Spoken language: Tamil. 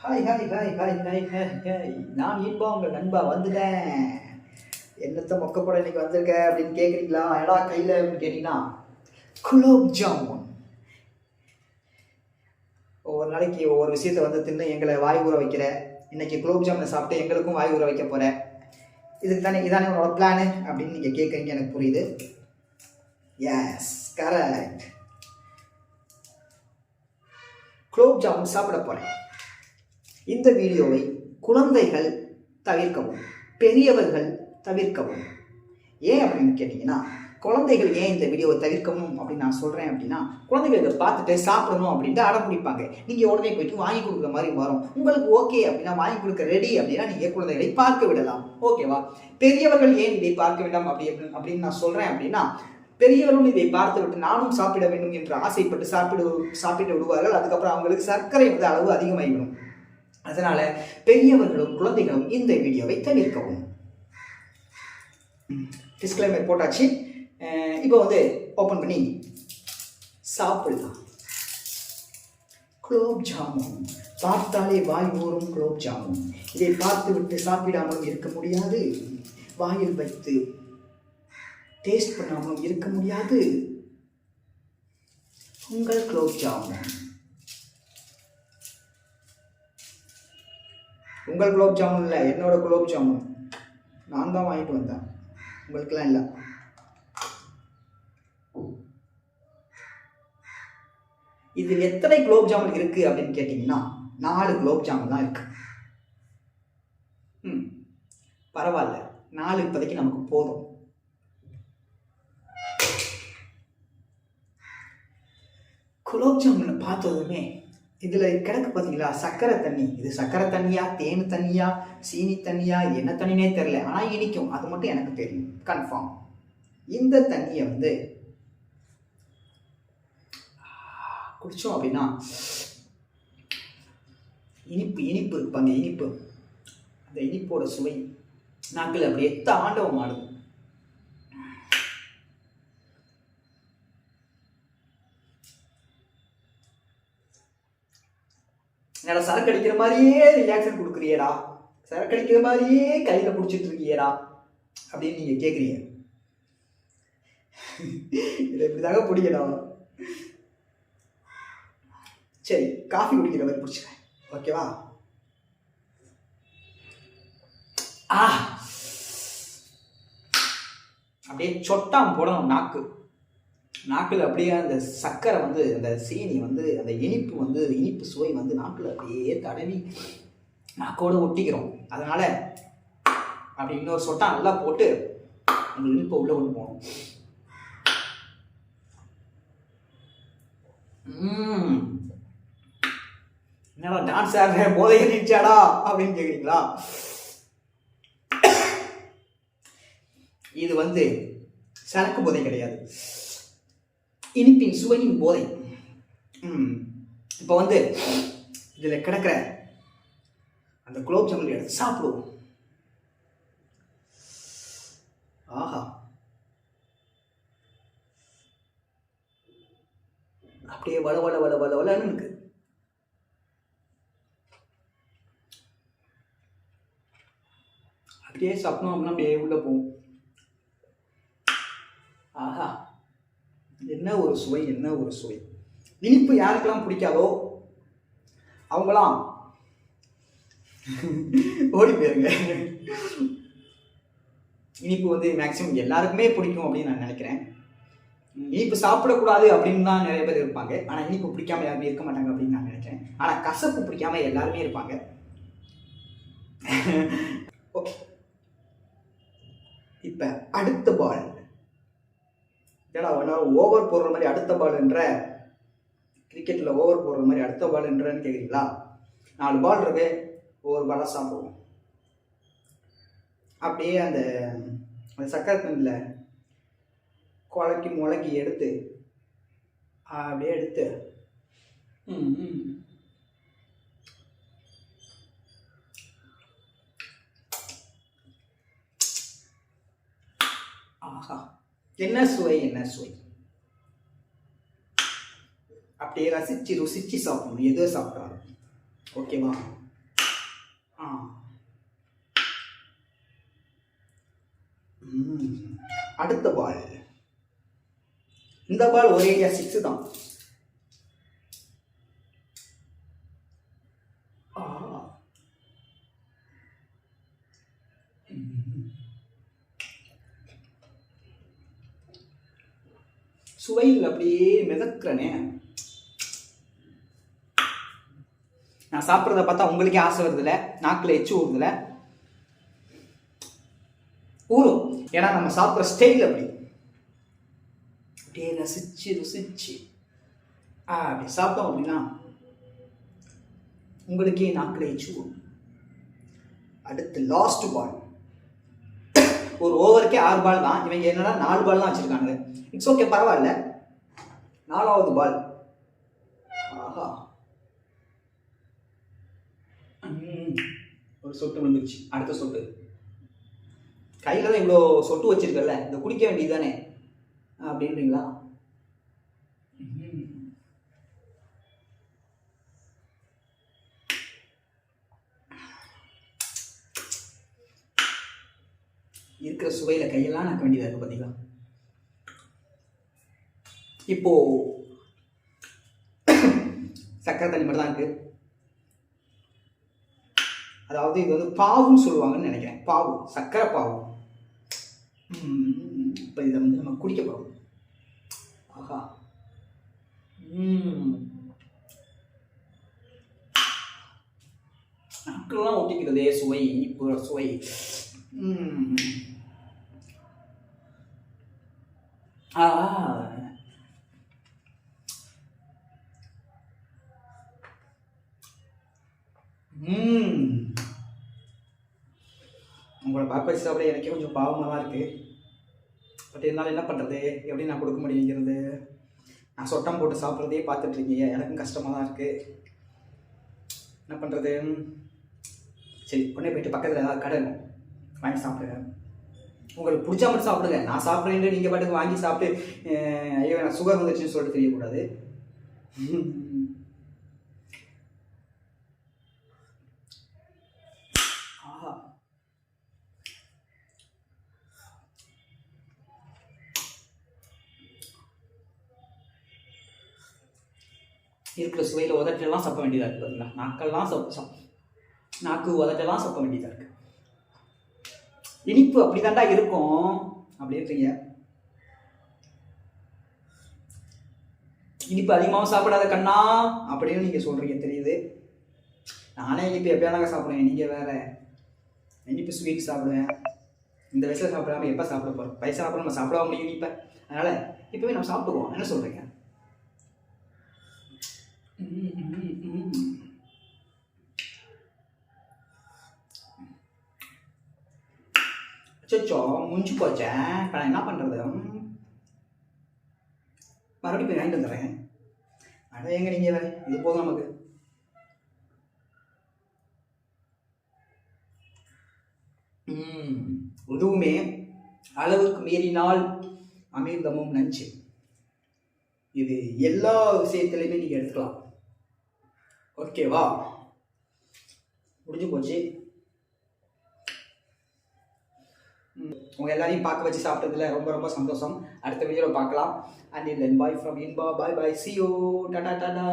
Hi hi hi hi hi hi hi நான் இன்பா உங்கள் நண்பா வந்துட்டேன். என்னத்த மொக்கப்பட இன்னைக்கு வந்திருக்க அப்படின்னு கேட்குறீங்களா? எடா கையில் அப்படின்னு கேட்டிங்கன்னா குலோப் ஜாமுன். ஒவ்வொரு நாளைக்கு ஒவ்வொரு விஷயத்தை வந்து தின்னு எங்களை வாய் ஊற வைக்கிற, இன்னைக்கு குலோப் ஜாமுனை சாப்பிட்டு எங்களுக்கும் வாய் ஊற வைக்க போகிற. இதுக்கு தானே இதானே உன்னோட பிளானு அப்படின்னு நீங்கள் கேட்குறீங்க, எனக்கு புரியுது. S, correct. குலோப் ஜாமுன் சாப்பிட போகிறேன். இந்த வீடியோவை குழந்தைகள் தவிர்க்கவும், பெரியவர்கள் தவிர்க்கவும். ஏன் அப்படின்னு கேட்டிங்கன்னா, குழந்தைகள் ஏன் இந்த வீடியோவை தவிர்க்கணும் அப்படின்னு நான் சொல்கிறேன் அப்படின்னா, குழந்தைகள் இதை பார்த்துட்டு சாப்பிடணும் அப்படின்ட்டு அடம் பிடிப்பாங்க. நீங்கள் உடனே போயிட்டு வாங்கி கொடுக்குற மாதிரி வரும். உங்களுக்கு ஓகே அப்படின்னா வாங்கி கொடுக்க ரெடி அப்படின்னா நீங்கள் குழந்தைகளை பார்க்க விடலாம். ஓகேவா? பெரியவர்கள் ஏன் இதை பார்க்க வேண்டாம் அப்படின்னு நான் சொல்கிறேன் அப்படின்னா, பெரியவர்களும் இதை பார்த்து விட்டு நானும் சாப்பிட வேண்டும் என்று ஆசைப்பட்டு சாப்பிட்டு விடுவார்கள். அதுக்கப்புறம் அவங்களுக்கு சர்க்கரை வந்து அளவு அதிகமாகிவிடும். அதனால பெரியவர்களும் குழந்தைகளும் இந்த வீடியோவை தவிர்க்கவும். டிஸ்க்ளைமர் போட்டாச்சு. இப்போ வந்து ஓப்பன் பண்ணி சாப்பிடலாம். குலோப் ஜாமுன் பார்த்தாலே வாய் ஊறும் குலோப் ஜாமுன். இதை பார்த்து விட்டு சாப்பிடாமலும் இருக்க முடியாது, வாயில் வைத்து டேஸ்ட் பண்ணாமலும் இருக்க முடியாது. உங்கள் குலோப் ஜாமுன், உங்கள் குலோப் ஜாமுன் இல்லை, என்னோட குலோப் ஜாமுன். நான் தான் வாங்கிட்டு வந்தேன், உங்களுக்கெல்லாம் இல்லை. இதில் எத்தனை குலோப் ஜாமுன் இருக்கு அப்படின்னு கேட்டிங்கன்னா 4 குலோப் ஜாமுன் தான் இருக்கு. பரவாயில்ல, 4 இப்போதைக்கு நமக்கு போதும். குலோப் ஜாமுனை பார்த்ததுமே இதில் கிடக்கு பார்த்தீங்களா சர்க்கரை தண்ணி. இது சர்க்கரை தண்ணியா, தேன் தண்ணியா, சீனி தண்ணியா, இது என்ன தண்ணினே தெரில. ஆனால் இனிக்கும், அது மட்டும் எனக்கு தெரியும் கன்ஃபார்ம். இந்த தண்ணியை வந்து குடித்தோம் அப்படின்னா இனிப்பு இருப்பாங்க, இனிப்பு, அந்த இனிப்போட சுவை நாக்கில் அப்படியே தாண்டவம் ஆடுது. என்னடா சரக்கு அடிக்கிற மாதிரியே ரியாக்ஷன் கொடுக்குறியடா, சரக்கு அடிக்கிற மாதிரியே கையில் பிடிச்சிட்டு இருக்கியடா அப்படின்னு நீங்கள் கேட்குறீங்க. இதை இப்படிதாங்க பிடிக்கணும். சரி, காஃபி குடிக்கிற மாதிரி பிடிச்சிக்கிறேன், ஓகேவா? அப்படியே சொட்டாம் போடணும் நாக்கில் அப்படியே அந்த சர்க்கரை வந்து, அந்த சீனி வந்து, அந்த இனிப்பு சுவை வந்து நாக்கில் அப்படியே தடவி நாக்கோடு ஒட்டிக்கிறோம். அதனால் அப்படி இன்னொரு சொட்டா நல்லா போட்டு அந்த இனிப்பை உள்ளே கொண்டு போகணும். என்னடா டான்ஸ் ஆடுற, போதைய நிச்சாடா அப்படின்னு கேட்குறீங்களா? இது வந்து சரக்கு போதை கிடையாது, இனிப்பின் சுவையின் போதை. இப்போ வந்து இதில் கிடக்கிற அந்த குலோப் ஜாமுன் எடுத்து சாப்பிடுவோம். ஆஹா, அப்படியே வளன்னு இருக்கு. அப்படியே சாப்பிடணும் அப்படின்னா அப்படியே உள்ள போகும். ஆஹா, என்ன ஒரு சுவை, என்ன ஒரு சுவை. இனிப்பு யாருக்கெல்லாம் பிடிக்காதோ அவங்களாம் ஓடி போயிருங்க. இனிப்பு வந்து மேக்சிமம் எல்லாருக்குமே பிடிக்கும் அப்படின்னு நான் நினைக்கிறேன். இனிப்பு சாப்பிடக்கூடாது அப்படின்னு தான் நிறைய பேர் இருப்பாங்க. ஆனால் இனிப்பு பிடிக்காம யாருமே இருக்க மாட்டாங்க அப்படின்னு நான் நினைக்கிறேன். ஆனால் கசப்பு பிடிக்காம எல்லாருமே இருப்பாங்க. ஓகே, இப்போ அடுத்த பால். ஏடா ஓவர் போடுற மாதிரி அடுத்த பால் என்ற, கிரிக்கெட்டில் ஓவர் போடுற மாதிரி அடுத்த பால் என்றன்னு கேட்குறீங்களா? 4 பால் இருக்கு, ஒவ்வொரு பாலாக சாப்பிடுவோம். அப்படியே அந்த சக்கரை தண்ணியில் முளைக்கி எடுத்து அப்படியே எடுத்து ஆஹா, என்ன சுவை, என்ன சுவை. அப்படியே ரசிச்சு ருசிச்சு சாப்பிடணும் எதோ சாப்பிட்டாலும். ஓகேவா? ஆ. அடுத்த பால். இந்த பால் ஒரே 6 தான். சுவையில் அப்படியே மிதக்கிறனே. நான் சாப்பிட்றத பார்த்தா உங்களுக்கே ஆசை வருதுல, நாக்கில் எச்சு ஊறுதுல. ஊறும், ஏன்னா நம்ம சாப்பிட்ற ஸ்டைல் அப்படி அப்படியே ரசிச்சு ருசிச்சு அப்படி சாப்பிட்டோம் அப்படின்னா உங்களுக்கே நாக்கில் எச்சு ஊறும். அடுத்து லாஸ்ட் பால். ஒரு ஓவருக்கே 6 பால் தான். இவங்க என்னன்னா 4 பால் தான் வச்சிருக்காங்க. இட்ஸ் ஓகே, பரவாயில்ல. 4வது பால். ஆஹா, ஒரு சொட்டு வந்துருச்சு. அடுத்த சொட்டு. கையில் தான் இவ்வளோ சொட்டு வச்சிருக்கல, இந்த குடிக்க வேண்டியது தானே அப்படின்றீங்களா? இருக்கிற சுவையில் கையெல்லாம் நாக்க வேண்டியதாக இருக்குது பார்த்தீங்களா? இப்போ சக்கரை தண்ணி மட்டும் தான் இருக்குது. அதாவது இது வந்து பாவுன்னு சொல்லுவாங்கன்னு நினைக்கிறேன். பாவு, சக்கரை பாவு. இப்போ இதை வந்து நம்ம குடிக்க போகிறோம். ஆஹா, நாக்கெல்லாம் ஒட்டிக்கிறதே சுவை, இனிப்பு சுவை. உங்களை பார்க்க வச்சு சாப்பிட எனக்கே கொஞ்சம் பாவமாக தான் இருக்குது. பட் இருந்தாலும் என்ன பண்ணுறது, எப்படி நான் கொடுக்க முடியுங்கிறது. நான் சொட்டம் போட்டு சாப்பிட்றதே பார்த்துட்ருக்கீங்க, எனக்கும் கஷ்டமாக தான் இருக்குது. என்ன பண்ணுறது? சரி, உடனே போய்ட்டு பக்கத்தில் ஏதாவது கடை வாங்கி சாப்பிடுங்க. உங்களுக்கு பிடிச்சா மட்டும் சாப்பிடுங்க. நான் சாப்பிட்றேன்னு நீங்கள் பாட்டுக்கு வாங்கி சாப்பிட்டு ஐயோ எனக்கு சுகர் வந்துச்சுன்னு சொல்லிட்டு தெரியக்கூடாது. ஆஹா, இருக்கிற சுவையில் உதட்டெல்லாம் சப்ப வேண்டியதாக இருக்குது. பார்த்தீங்களா? நாக்கெல்லாம் நாக்கு உதட்டெல்லாம் சப்ப வேண்டியதாக இருக்குது. இனிப்பு அப்படி தாண்டா இருக்கும் அப்படின்றீங்க. இனிப்பு அதிகமாகவும் சாப்பிடாத கண்ணா அப்படின்னு நீங்கள் சொல்கிறீங்க, தெரியுது. நானே இனிப்பு எப்பயாதாங்க சாப்பிடுவேன், நீங்கள் வேற. இனிப்பு ஸ்வீட் சாப்பிடுவேன். இந்த வயசில் சாப்பிடாம எப்போ சாப்பிட போகிறோம்? வயசான அப்புறம் நம்ம சாப்பிட முடியும் இனிப்பை. அதனால் இப்போவே நம்ம சாப்பிடுவோம். என்ன சொல்கிறீங்க? சச்சோ, முடிஞ்சு போச்சேன். இப்போ நான் என்ன பண்ணுறது? மறுபடியும் போய் வாங்கிட்டு வந்துடுறேன். அட எங்க நீங்கள் வேறு, இது போதும் நமக்கு. எதுவுமே அளவுக்கு மீறினால் அமிர்தமும் நஞ்சு. இது எல்லா விஷயத்துலையுமே நீங்கள் எடுத்துக்கலாம். ஓகேவா? முடிஞ்சு போச்சு. உங்கள் எல்லாரையும் பார்க்க வச்சு சாப்பிட்டதுல ரொம்ப ரொம்ப சந்தோஷம். அடுத்த வீடியோவில் பார்க்கலாம். And then bye from Inba. Bye bye, see you, Tata Tata.